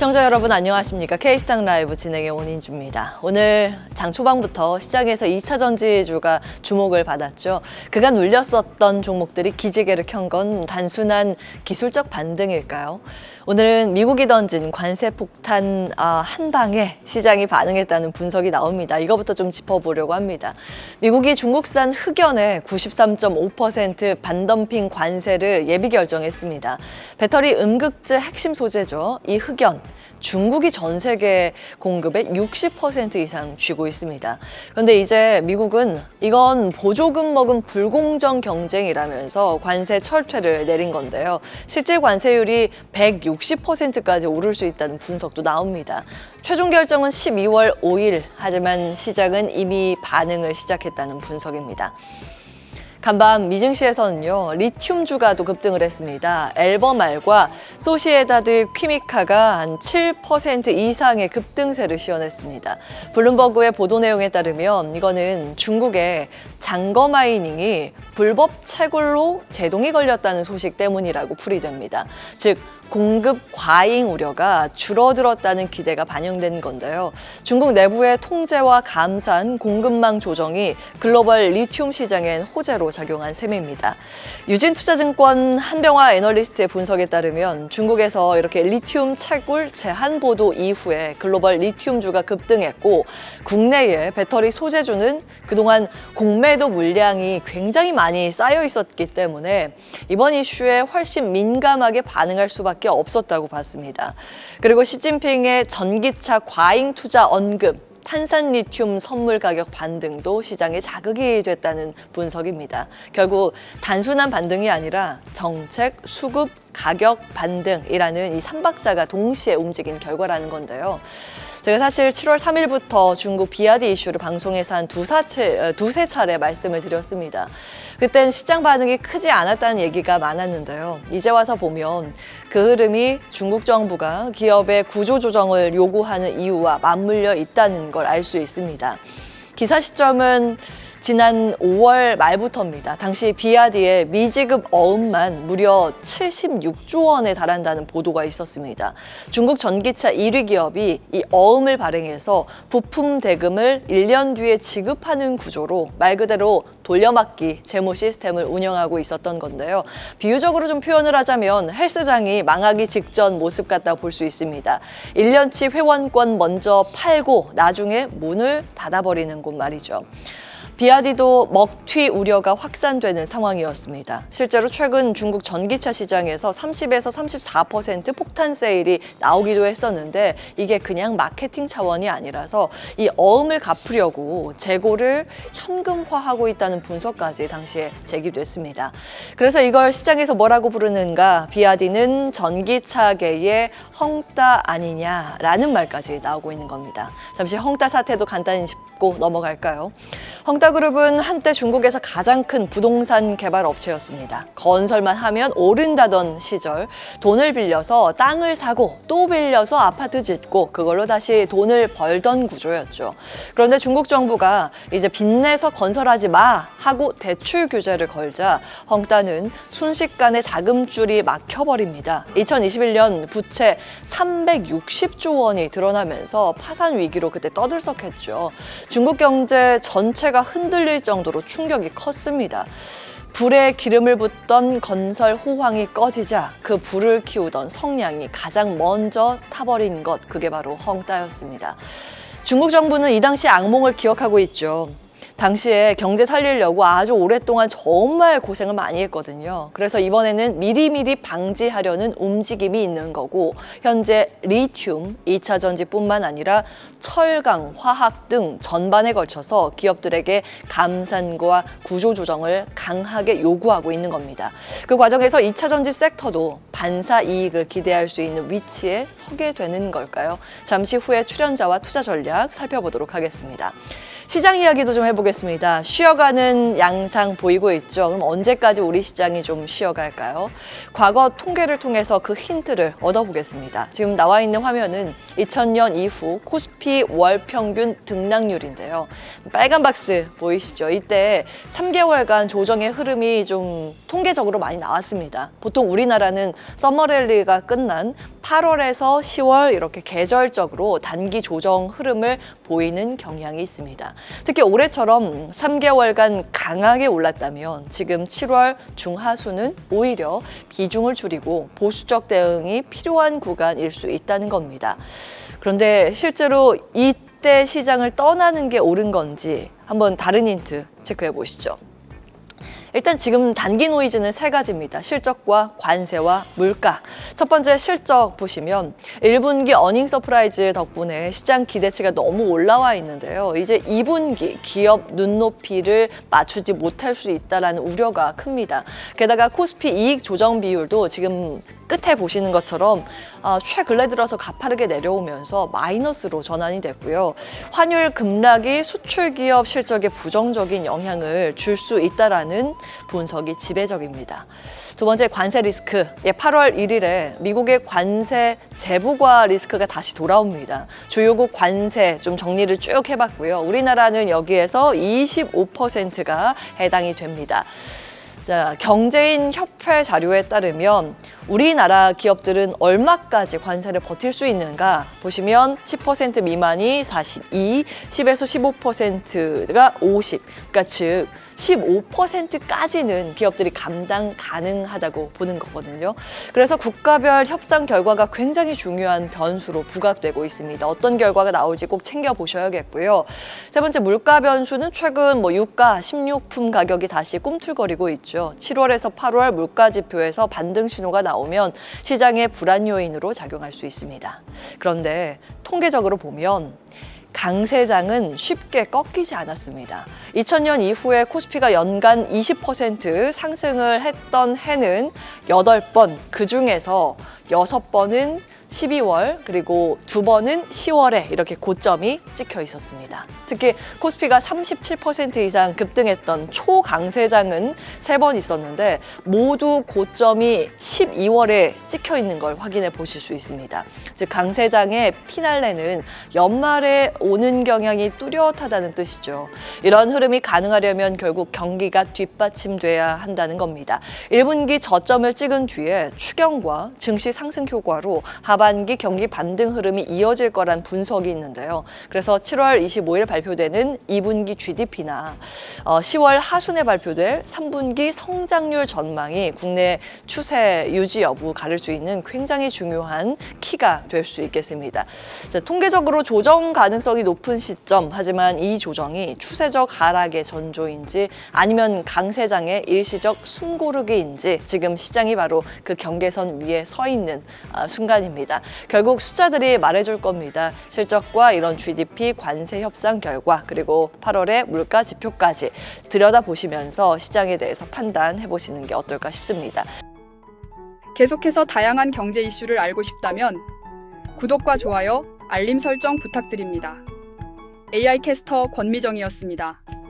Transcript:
시청자 여러분 안녕하십니까? K스탁 라이브 진행의 원인주입니다. 오늘 장 초반부터 시장에서 2차 전지주가 주목을 받았죠. 그간 눌렸었던 종목들이 기지개를 켠 건 단순한 기술적 반등일까요? 오늘은 미국이 던진 관세 폭탄 한 방에 시장이 반응했다는 분석이 나옵니다. 이거부터 좀 짚어보려고 합니다. 미국이 중국산 흑연의 93.5% 반덤핑 관세를 예비 결정했습니다. 배터리 음극재 핵심 소재죠. 이 흑연. 중국이 전 세계 공급의 60% 이상 쥐고 있습니다. 그런데 이제 미국은 이건 보조금 먹은 불공정 경쟁이라면서 관세 철퇴를 내린 건데요. 실질 관세율이 160%까지 오를 수 있다는 분석도 나옵니다. 최종 결정은 12월 5일, 하지만 시장은 이미 반응을 시작했다는 분석입니다. 간밤 미증시에서는요, 리튬주가 또 급등을 했습니다. 엘버말과 소시에다드 퀴미카가 한 7% 이상의 급등세를 시현했습니다. 블룸버그의 보도 내용에 따르면 이거는 중국의 장거 마이닝이 불법 채굴로 제동이 걸렸다는 소식 때문이라고 풀이됩니다. 즉, 공급 과잉 우려가 줄어들었다는 기대가 반영된 건데요. 중국 내부의 통제와 감산, 공급망 조정이 글로벌 리튬 시장엔 호재로 작용한 셈입니다. 유진투자증권 한병화 애널리스트의 분석에 따르면 중국에서 이렇게 리튬 채굴 제한 보도 이후에 글로벌 리튬주가 급등했고, 국내의 배터리 소재주는 그동안 공매도 물량이 굉장히 많이 쌓여 있었기 때문에 이번 이슈에 훨씬 민감하게 반응할 수밖에 없었다고 봤습니다. 그리고 시진핑의 전기차 과잉 투자 언급, 탄산 리튬 선물 가격 반등도 시장에 자극이 됐다는 분석입니다. 결국 단순한 반등이 아니라 정책, 수급, 가격 반등이라는 이 3박자가 동시에 움직인 결과라는 건데요. 제가 사실 7월 3일부터 중국 비아디 이슈를 방송에서 한 두세 차례 말씀을 드렸습니다. 그땐 시장 반응이 크지 않았다는 얘기가 많았는데요. 이제 와서 보면 그 흐름이 중국 정부가 기업의 구조조정을 요구하는 이유와 맞물려 있다는 걸 알 수 있습니다. 기사 시점은 지난 5월 말부터입니다. 당시 비아디의 미지급 어음만 무려 76조 원에 달한다는 보도가 있었습니다. 중국 전기차 1위 기업이 이 어음을 발행해서 부품 대금을 1년 뒤에 지급하는 구조로 말 그대로 돌려막기 재무 시스템을 운영하고 있었던 건데요. 비유적으로 좀 표현을 하자면 헬스장이 망하기 직전 모습 같다 볼 수 있습니다. 1년치 회원권 먼저 팔고 나중에 문을 닫아버리는 곳 말이죠. 비아디도 먹튀 우려가 확산되는 상황이었습니다. 실제로 최근 중국 전기차 시장에서 30에서 34% 폭탄 세일이 나오기도 했었는데 이게 그냥 마케팅 차원이 아니라서 이 어음을 갚으려고 재고를 현금화하고 있다는 분석까지 당시에 제기됐습니다. 그래서 이걸 시장에서 뭐라고 부르는가, 비아디는 전기차계의 헝따 아니냐라는 말까지 나오고 있는 겁니다. 잠시 헝따 사태도 간단히 짚고 넘어갈까요? 헝따그룹은 한때 중국에서 가장 큰 부동산 개발 업체였습니다. 건설만 하면 오른다던 시절 돈을 빌려서 땅을 사고 또 빌려서 아파트 짓고 그걸로 다시 돈을 벌던 구조였죠. 그런데 중국 정부가 이제 빚내서 건설하지 마 하고 대출 규제를 걸자 헝따는 순식간에 자금줄이 막혀버립니다. 2021년 부채 360조 원이 드러나면서 파산 위기로 그때 떠들썩했죠. 중국 경제 전체가 흔들릴 정도로 충격이 컸습니다. 불에 기름을 붓던 건설 호황이 꺼지자 그 불을 키우던 성냥이 가장 먼저 타버린 것, 그게 바로 헝따였습니다. 중국 정부는 이 당시 악몽을 기억하고 있죠. 당시에 경제 살리려고 아주 오랫동안 정말 고생을 많이 했거든요. 그래서 이번에는 미리미리 방지하려는 움직임이 있는 거고, 현재 리튬, 2차 전지뿐만 아니라 철강, 화학 등 전반에 걸쳐서 기업들에게 감산과 구조조정을 강하게 요구하고 있는 겁니다. 그 과정에서 2차 전지 섹터도 반사 이익을 기대할 수 있는 위치에 서게 되는 걸까요? 잠시 후에 출연자와 투자 전략 살펴보도록 하겠습니다. 시장 이야기도 좀 해보겠습니다. 쉬어가는 양상 보이고 있죠. 그럼 언제까지 우리 시장이 좀 쉬어갈까요? 과거 통계를 통해서 그 힌트를 얻어보겠습니다. 지금 나와 있는 화면은 2000년 이후 코스피 월 평균 등락률인데요. 빨간 박스 보이시죠? 이때 3개월간 조정의 흐름이 좀 통계적으로 많이 나왔습니다. 보통 우리나라는 서머랠리가 끝난 8월에서 10월 이렇게 계절적으로 단기 조정 흐름을 보이는 경향이 있습니다. 특히 올해처럼 3개월간 강하게 올랐다면 지금 7월 중하순은 오히려 비중을 줄이고 보수적 대응이 필요한 구간일 수 있다는 겁니다. 그런데 실제로 이때 시장을 떠나는 게 옳은 건지 한번 다른 힌트 체크해 보시죠. 일단 지금 단기 노이즈는 세 가지입니다. 실적과 관세와 물가. 첫 번째 실적 보시면 1분기 어닝 서프라이즈 덕분에 시장 기대치가 너무 올라와 있는데요. 이제 2분기 기업 눈높이를 맞추지 못할 수 있다는 우려가 큽니다. 게다가 코스피 이익 조정 비율도 지금 끝에 보시는 것처럼 최근래 들어서 가파르게 내려오면서 마이너스로 전환이 됐고요. 환율 급락이 수출 기업 실적에 부정적인 영향을 줄 수 있다라는 분석이 지배적입니다. 두 번째 관세 리스크. 8월 1일에 미국의 관세 재부과 리스크가 다시 돌아옵니다. 주요국 관세 좀 정리를 쭉 해봤고요. 우리나라는 여기에서 25%가 해당이 됩니다. 자, 경제인 협회 자료에 따르면 우리나라 기업들은 얼마까지 관세를 버틸 수 있는가 보시면 10% 미만이 42, 10에서 15%가 50, 그러니까 즉 15%까지는 기업들이 감당 가능하다고 보는 거거든요. 그래서 국가별 협상 결과가 굉장히 중요한 변수로 부각되고 있습니다. 어떤 결과가 나올지 꼭 챙겨보셔야겠고요. 세 번째 물가 변수는 최근 유가, 식료품 가격이 다시 꿈틀거리고 있죠. 7월에서 8월 물가 지표에서 반등 신호가 나오면 시장의 불안 요인으로 작용할 수 있습니다. 그런데 통계적으로 보면 강세장은 쉽게 꺾이지 않았습니다. 2000년 이후에 코스피가 연간 20% 상승을 했던 해는 8번, 그중에서 6번은 12월 그리고 2번은 10월에 이렇게 고점이 찍혀 있었습니다. 특히 코스피가 37% 이상 급등했던 초강세장은 3번 있었는데 모두 고점이 12월에 찍혀 있는 걸 확인해 보실 수 있습니다. 즉 강세장의 피날레는 연말에 오는 경향이 뚜렷하다는 뜻이죠. 이런 흐름이 가능하려면 결국 경기가 뒷받침돼야 한다는 겁니다. 1분기 저점을 찍은 뒤에 추경과 증시 상승 효과로 하반기 경기 반등 흐름이 이어질 거란 분석이 있는데요. 그래서 7월 25일 발표되는 2분기 GDP나 10월 하순에 발표될 3분기 성장률 전망이 국내 추세 유지 여부 가릴 수 있는 굉장히 중요한 키가 될 수 있겠습니다. 자, 통계적으로 조정 가능성이 높은 시점, 하지만 이 조정이 추세적 하락의 전조인지 아니면 강세장의 일시적 숨고르기인지 지금 시장이 바로 그 경계선 위에 서 있는 순간입니다. 결국 숫자들이 말해줄 겁니다. 실적과 이런 GDP 관세 협상 결과 그리고 8월의 물가 지표까지 들여다보시면서 시장에 대해서 판단해 보시는 게 어떨까 싶습니다. 계속해서 다양한 경제 이슈를 알고 싶다면 구독과 좋아요, 알림 설정 부탁드립니다. AI 캐스터 권미정이었습니다.